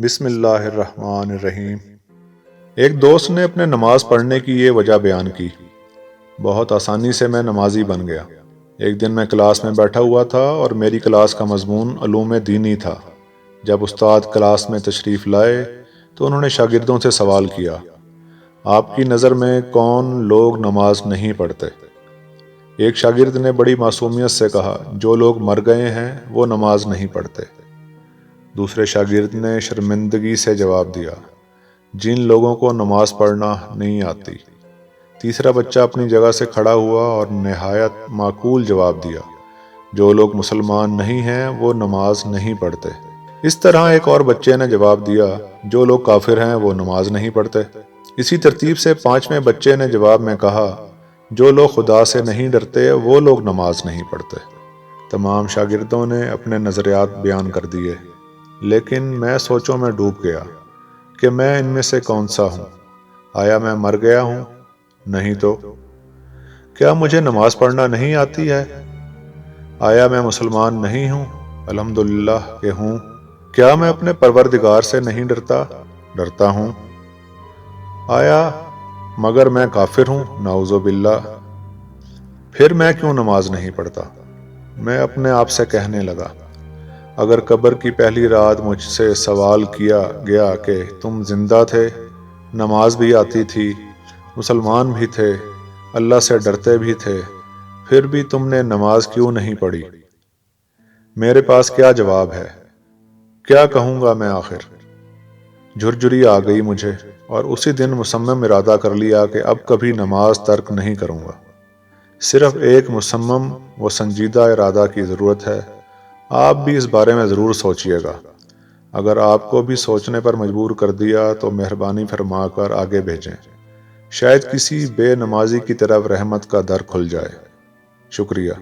بسم اللہ الرحمن الرحیم۔ ایک دوست نے اپنے نماز پڑھنے کی یہ وجہ بیان کی: بہت آسانی سے میں نمازی بن گیا۔ ایک دن میں کلاس میں بیٹھا ہوا تھا اور میری کلاس کا مضمون علوم دینی تھا۔ جب استاد کلاس میں تشریف لائے تو انہوں نے شاگردوں سے سوال کیا: آپ کی نظر میں کون لوگ نماز نہیں پڑھتے؟ ایک شاگرد نے بڑی معصومیت سے کہا: جو لوگ مر گئے ہیں وہ نماز نہیں پڑھتے۔ دوسرے شاگرد نے شرمندگی سے جواب دیا: جن لوگوں کو نماز پڑھنا نہیں آتی۔ تیسرا بچہ اپنی جگہ سے کھڑا ہوا اور نہایت معقول جواب دیا: جو لوگ مسلمان نہیں ہیں وہ نماز نہیں پڑھتے۔ اس طرح ایک اور بچے نے جواب دیا: جو لوگ کافر ہیں وہ نماز نہیں پڑھتے۔ اسی ترتیب سے پانچویں بچے نے جواب میں کہا: جو لوگ خدا سے نہیں ڈرتے وہ لوگ نماز نہیں پڑھتے۔ تمام شاگردوں نے اپنے نظریات بیان کر دیے، لیکن میں سوچوں میں ڈوب گیا کہ میں ان میں سے کون سا ہوں؟ آیا میں مر گیا ہوں؟ نہیں تو۔ کیا مجھے نماز پڑھنا نہیں آتی ہے؟ آیا میں مسلمان نہیں ہوں؟ الحمدللہ کہ ہوں۔ کیا میں اپنے پروردگار سے نہیں ڈرتا؟ ڈرتا ہوں۔ آیا مگر میں کافر ہوں؟ نعوذ باللہ۔ پھر میں کیوں نماز نہیں پڑھتا؟ میں اپنے آپ سے کہنے لگا: اگر قبر کی پہلی رات مجھ سے سوال کیا گیا کہ تم زندہ تھے، نماز بھی آتی تھی، مسلمان بھی تھے، اللہ سے ڈرتے بھی تھے، پھر بھی تم نے نماز کیوں نہیں پڑھی؟ میرے پاس کیا جواب ہے؟ کیا کہوں گا میں آخر؟ جھرجھری آ گئی مجھے، اور اسی دن مصمم ارادہ کر لیا کہ اب کبھی نماز ترک نہیں کروں گا۔ صرف ایک مصمم و سنجیدہ ارادہ کی ضرورت ہے۔ آپ بھی اس بارے میں ضرور سوچئے گا۔ اگر آپ کو بھی سوچنے پر مجبور کر دیا تو مہربانی فرما کر آگے بھیجیں، شاید کسی بے نمازی کی طرف رحمت کا در کھل جائے۔ شکریہ۔